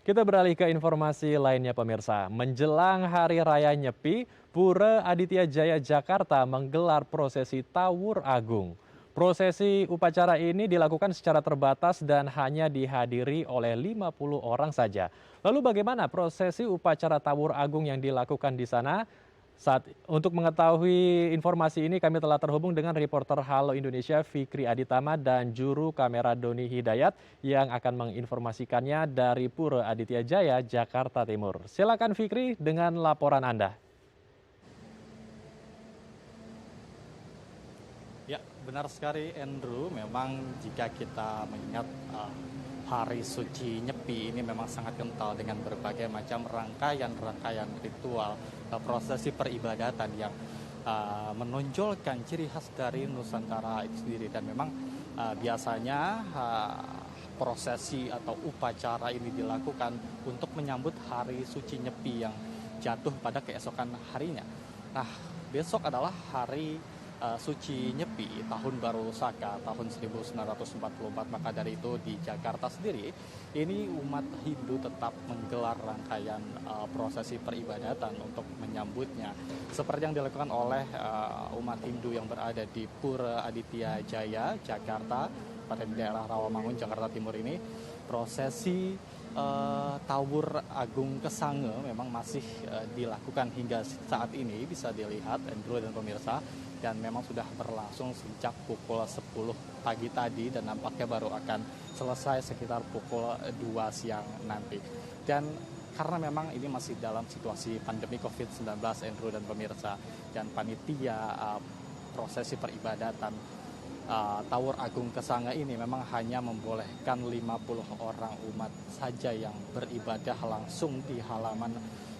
Kita beralih ke informasi lainnya pemirsa. Menjelang Hari Raya Nyepi, Pura Aditya Jaya Jakarta menggelar prosesi Tawur Agung. Prosesi upacara ini dilakukan secara terbatas dan hanya dihadiri oleh 50 orang saja. Lalu bagaimana prosesi upacara Tawur Agung yang dilakukan di sana? Untuk mengetahui informasi ini kami telah terhubung dengan reporter Halo Indonesia Fikri Aditama dan juru kamera Doni Hidayat yang akan menginformasikannya dari Pura Aditya Jaya, Jakarta Timur. Silakan Fikri dengan laporan Anda. Ya, benar sekali Andrew. Memang jika kita mengingat hari suci Nyepi ini memang sangat kental dengan berbagai macam rangkaian-rangkaian ritual prosesi peribadatan yang menonjolkan ciri khas dari Nusantara itu sendiri. Dan memang biasanya prosesi atau upacara ini dilakukan untuk menyambut hari suci Nyepi yang jatuh pada keesokan harinya. Nah, besok adalah hari suci Nyepi Tahun Baru Saka tahun 1944. Maka dari itu di Jakarta sendiri ini umat Hindu tetap menggelar rangkaian prosesi peribadatan untuk menyambutnya seperti yang dilakukan oleh umat Hindu yang berada di Pura Aditya Jaya Jakarta pada daerah Rawamangun Jakarta Timur ini. Prosesi Tawur Agung Kesange memang masih dilakukan hingga saat ini, bisa dilihat Andrew dan pemirsa, dan memang sudah berlangsung sejak pukul 10 pagi tadi dan nampaknya baru akan selesai sekitar pukul 2 siang nanti. Dan karena memang ini masih dalam situasi pandemi COVID-19 Andrew dan pemirsa, dan panitia prosesi peribadatan Tawur Agung Kesange ini memang hanya membolehkan 50 orang umat saja yang beribadah langsung di halaman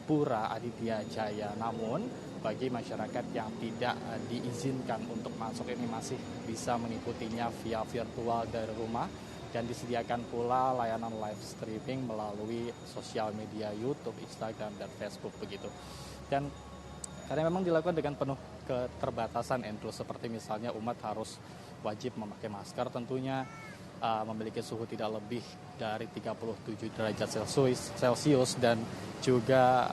Pura Aditya Jaya. Namun bagi masyarakat yang tidak diizinkan untuk masuk ini masih bisa mengikutinya via virtual dari rumah, dan disediakan pula layanan live streaming melalui sosial media YouTube, Instagram, dan Facebook begitu. Dan karena memang dilakukan dengan penuh keterbatasan Andrew, seperti misalnya umat harus wajib memakai masker tentunya, memiliki suhu tidak lebih dari 37 derajat Celcius, dan juga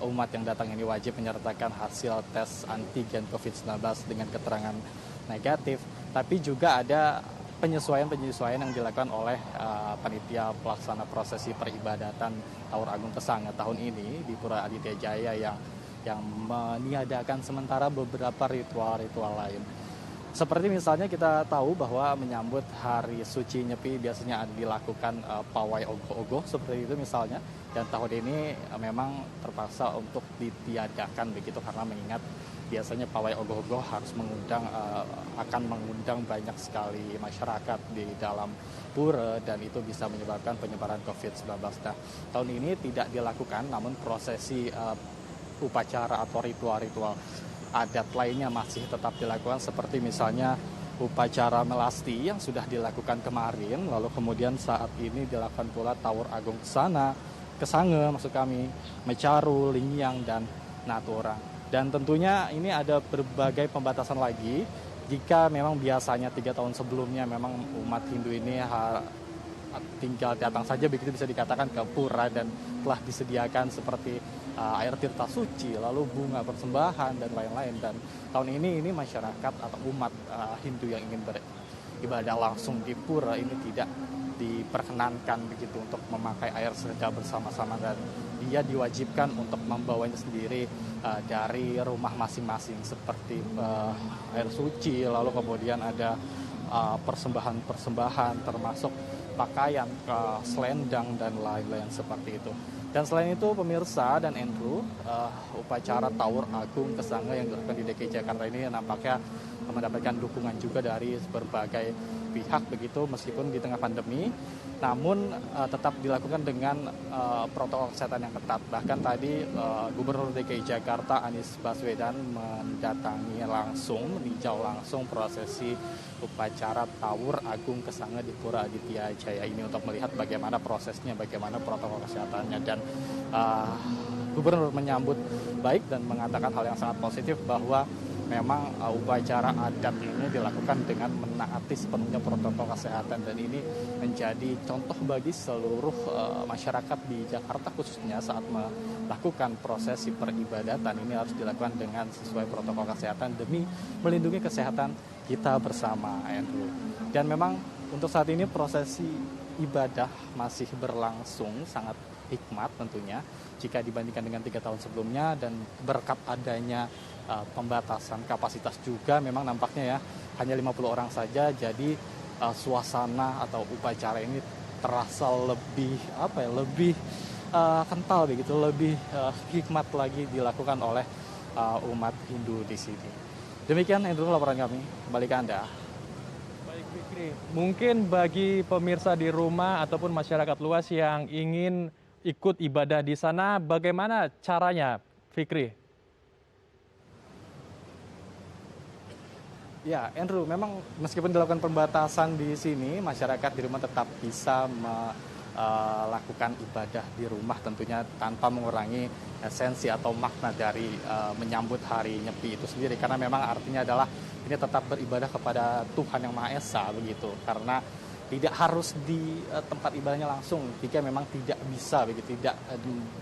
umat yang datang ini wajib menyertakan hasil tes antigen COVID-19 dengan keterangan negatif. Tapi juga ada penyesuaian yang dilakukan oleh panitia pelaksana prosesi peribadatan Tawur Agung Kesange tahun ini di Pura Aditya Jaya yang meniadakan sementara beberapa ritual-ritual lain. Seperti misalnya kita tahu bahwa menyambut hari suci Nyepi biasanya dilakukan pawai ogoh-ogoh seperti itu misalnya, dan tahun ini memang terpaksa untuk ditiadakan begitu karena mengingat biasanya pawai ogoh-ogoh harus akan mengundang banyak sekali masyarakat di dalam pura, dan itu bisa menyebabkan penyebaran COVID-19. Nah, tahun ini tidak dilakukan, namun prosesi upacara atau ritual-ritual adat lainnya masih tetap dilakukan, seperti misalnya upacara melasti yang sudah dilakukan kemarin, lalu kemudian saat ini dilakukan pula Tawur Agung Kesange maksud kami, Mecaru, Lingyang, dan Natura. Dan tentunya ini ada berbagai pembatasan lagi. Jika memang biasanya 3 tahun sebelumnya memang umat Hindu ini tinggal datang saja begitu bisa dikatakan ke pura, dan telah disediakan seperti air tirta suci, lalu bunga persembahan dan lain-lain. Dan tahun ini masyarakat atau umat Hindu yang ingin beribadah langsung di pura ini tidak diperkenankan begitu untuk memakai air sedekah bersama-sama, dan dia diwajibkan untuk membawanya sendiri dari rumah masing-masing seperti air suci, lalu kemudian ada persembahan-persembahan termasuk pakaian, selendang, dan lain-lain seperti itu. Dan selain itu pemirsa dan Andrew, upacara Tawur Agung Kesange yang dilakukan di DKI Jakarta ini nampaknya mendapatkan dukungan juga dari berbagai pihak begitu, meskipun di tengah pandemi, namun tetap dilakukan dengan protokol kesehatan yang ketat. Bahkan tadi Gubernur DKI Jakarta Anies Baswedan mendatangi langsung, meninjau langsung prosesi upacara Tawur Agung Kesange di Pura Aditya Jaya ini untuk melihat bagaimana prosesnya, bagaimana protokol kesehatannya. Dan Gubernur menyambut baik dan mengatakan hal yang sangat positif bahwa memang upacara adat ini dilakukan dengan menaati sepenuhnya protokol kesehatan, dan ini menjadi contoh bagi seluruh masyarakat di Jakarta khususnya saat melakukan prosesi peribadatan ini harus dilakukan dengan sesuai protokol kesehatan demi melindungi kesehatan kita bersama, Andrew. Dan memang untuk saat ini prosesi ibadah masih berlangsung sangat hikmat tentunya jika dibandingkan dengan 3 tahun sebelumnya, dan berkat adanya pembatasan kapasitas juga memang nampaknya ya hanya 50 orang saja, jadi suasana atau upacara ini terasa lebih lebih kental begitu, lebih hikmat lagi dilakukan oleh umat Hindu di sini. Demikian Andrew laporan kami, kembali ke Anda. Baik, Fikri. Mungkin bagi pemirsa di rumah ataupun masyarakat luas yang ingin ikut ibadah di sana, bagaimana caranya, Fikri? Ya, Andrew, memang meskipun dilakukan pembatasan di sini, masyarakat di rumah tetap bisa melakukan ibadah di rumah tentunya tanpa mengurangi esensi atau makna dari menyambut hari Nyepi itu sendiri. Karena memang artinya adalah ini tetap beribadah kepada Tuhan Yang Maha Esa begitu. Karena tidak harus di tempat ibadahnya langsung jika memang tidak bisa begitu, tidak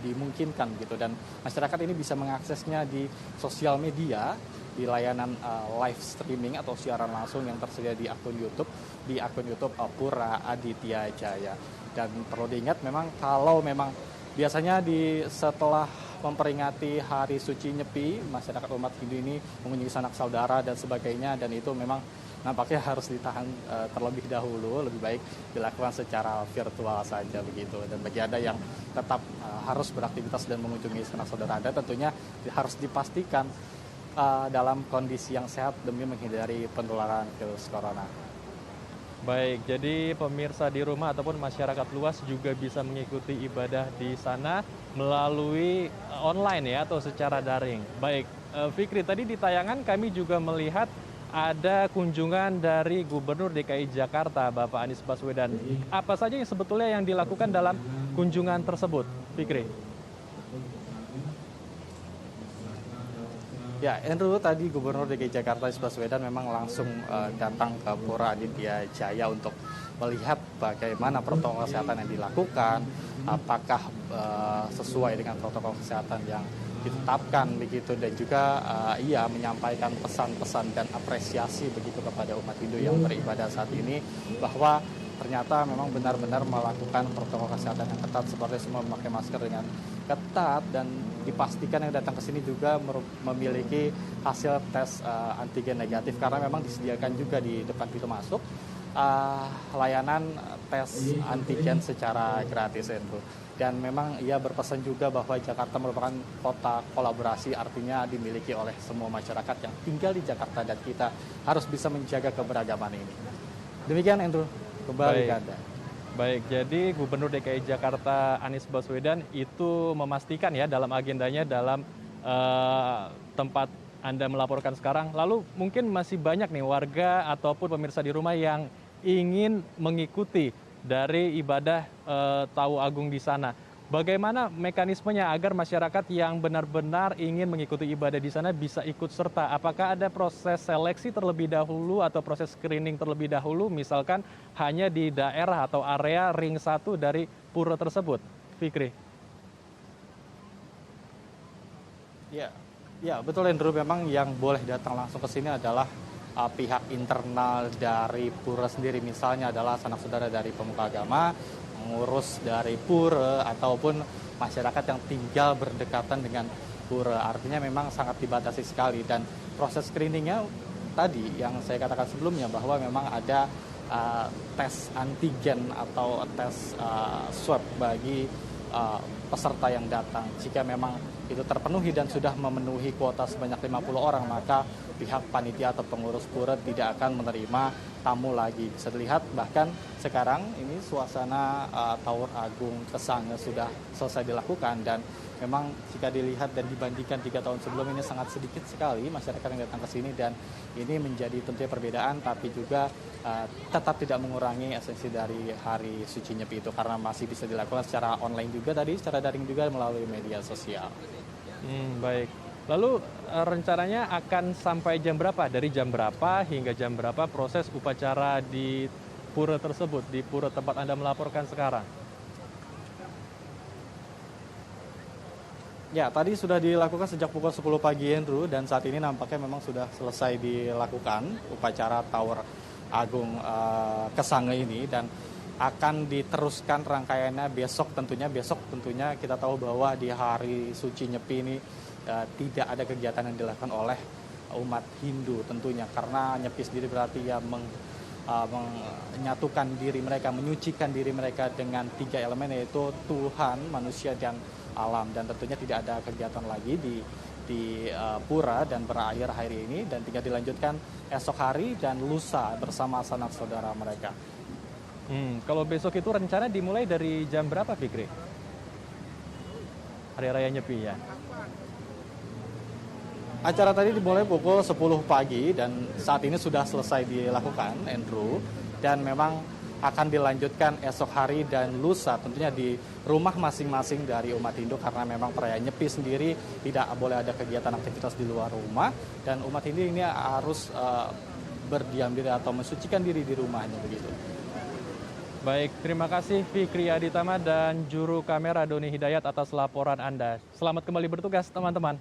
dimungkinkan begitu, dan masyarakat ini bisa mengaksesnya di sosial media, di layanan live streaming atau siaran langsung yang tersedia di akun YouTube Pura Aditya Jaya. Dan perlu diingat memang kalau memang biasanya setelah memperingati hari suci Nyepi, masyarakat umat Hindu ini mengunjungi sanak saudara dan sebagainya, dan itu memang nampaknya harus ditahan terlebih dahulu, lebih baik dilakukan secara virtual saja begitu. Dan bagi Anda yang tetap harus beraktivitas dan mengunjungi sanak saudara Anda, tentunya harus dipastikan dalam kondisi yang sehat demi menghindari penularan virus corona. Baik, jadi pemirsa di rumah ataupun masyarakat luas juga bisa mengikuti ibadah di sana melalui online ya atau secara daring. Baik, Fikri, tadi di tayangan kami juga melihat ada kunjungan dari Gubernur DKI Jakarta, Bapak Anies Baswedan. Apa saja yang sebetulnya yang dilakukan dalam kunjungan tersebut, Fikri? Ya, Andrew, tadi Gubernur DKI Jakarta Anies Baswedan memang langsung datang ke Pura Aditya Jaya untuk melihat bagaimana protokol kesehatan yang dilakukan, apakah sesuai dengan protokol kesehatan yang ditetapkan begitu, dan juga ia menyampaikan pesan-pesan dan apresiasi begitu kepada umat Hindu yang beribadah saat ini, bahwa ternyata memang benar-benar melakukan protokol kesehatan yang ketat, seperti semua memakai masker dengan ketat, dan dipastikan yang datang ke sini juga memiliki hasil tes antigen negatif, karena memang disediakan juga di depan pintu masuk layanan tes antigen secara gratis, Andrew. Dan memang ia berpesan juga bahwa Jakarta merupakan kota kolaborasi, artinya dimiliki oleh semua masyarakat yang tinggal di Jakarta, dan kita harus bisa menjaga keberagaman ini. Demikian, Andrew, kembali ke Anda. Baik, jadi Gubernur DKI Jakarta Anies Baswedan itu memastikan ya dalam agendanya dalam tempat Anda melaporkan sekarang. Lalu mungkin masih banyak nih warga ataupun pemirsa di rumah yang ingin mengikuti dari ibadah Tahu Agung di sana. Bagaimana mekanismenya agar masyarakat yang benar-benar ingin mengikuti ibadah di sana bisa ikut serta? Apakah ada proses seleksi terlebih dahulu atau proses screening terlebih dahulu, misalkan hanya di daerah atau area ring 1 dari pura tersebut? Fikri. Ya, betul, Andrew. Memang yang boleh datang langsung ke sini adalah pihak internal dari pura sendiri, misalnya adalah sanak saudara dari pemuka agama, pengurus dari pura, ataupun masyarakat yang tinggal berdekatan dengan pura. Artinya memang sangat dibatasi sekali, dan proses screeningnya tadi yang saya katakan sebelumnya, bahwa memang ada tes antigen atau tes swab bagi peserta yang datang. Jika memang itu terpenuhi dan sudah memenuhi kuota sebanyak 50 orang, maka pihak panitia atau pengurus pura tidak akan menerima tamu lagi. Bisa dilihat bahkan sekarang ini suasana Taur Agung Kesange sudah selesai dilakukan, dan memang jika dilihat dan dibandingkan 3 tahun sebelum ini sangat sedikit sekali masyarakat yang datang ke sini, dan ini menjadi tentunya perbedaan, tapi juga tetap tidak mengurangi esensi dari hari suci Nyepi itu, karena masih bisa dilakukan secara online juga tadi, secara daring juga melalui media sosial. Baik. Lalu rencananya akan sampai jam berapa? Dari jam berapa hingga jam berapa proses upacara di pura tersebut, di pura tempat Anda melaporkan sekarang? Ya, tadi sudah dilakukan sejak pukul 10 pagi, Andrew, dan saat ini nampaknya memang sudah selesai dilakukan upacara Tower Agung Kesange ini, dan akan diteruskan rangkaiannya besok tentunya kita tahu bahwa di hari suci Nyepi ini tidak ada kegiatan yang dilakukan oleh umat Hindu tentunya, karena Nyepi sendiri berarti ya menyatukan diri mereka, menyucikan diri mereka dengan tiga elemen, yaitu Tuhan, manusia, dan alam. Dan tentunya tidak ada kegiatan lagi di pura dan berakhir hari ini, dan tinggal dilanjutkan esok hari dan lusa bersama sanak saudara mereka. Kalau besok itu rencana dimulai dari jam berapa, Fikri? Hari Raya Nyepi ya. Acara tadi dimulai pukul 10 pagi dan saat ini sudah selesai dilakukan, Andrew. Dan memang akan dilanjutkan esok hari dan lusa tentunya di rumah masing-masing dari umat Hindu, karena memang perayaan Nyepi sendiri tidak boleh ada kegiatan aktivitas di luar rumah, dan umat Hindu ini harus berdiam diri atau mensucikan diri di rumahnya begitu. Baik, terima kasih Fikri Aditama dan juru kamera Doni Hidayat atas laporan Anda. Selamat kembali bertugas, teman-teman.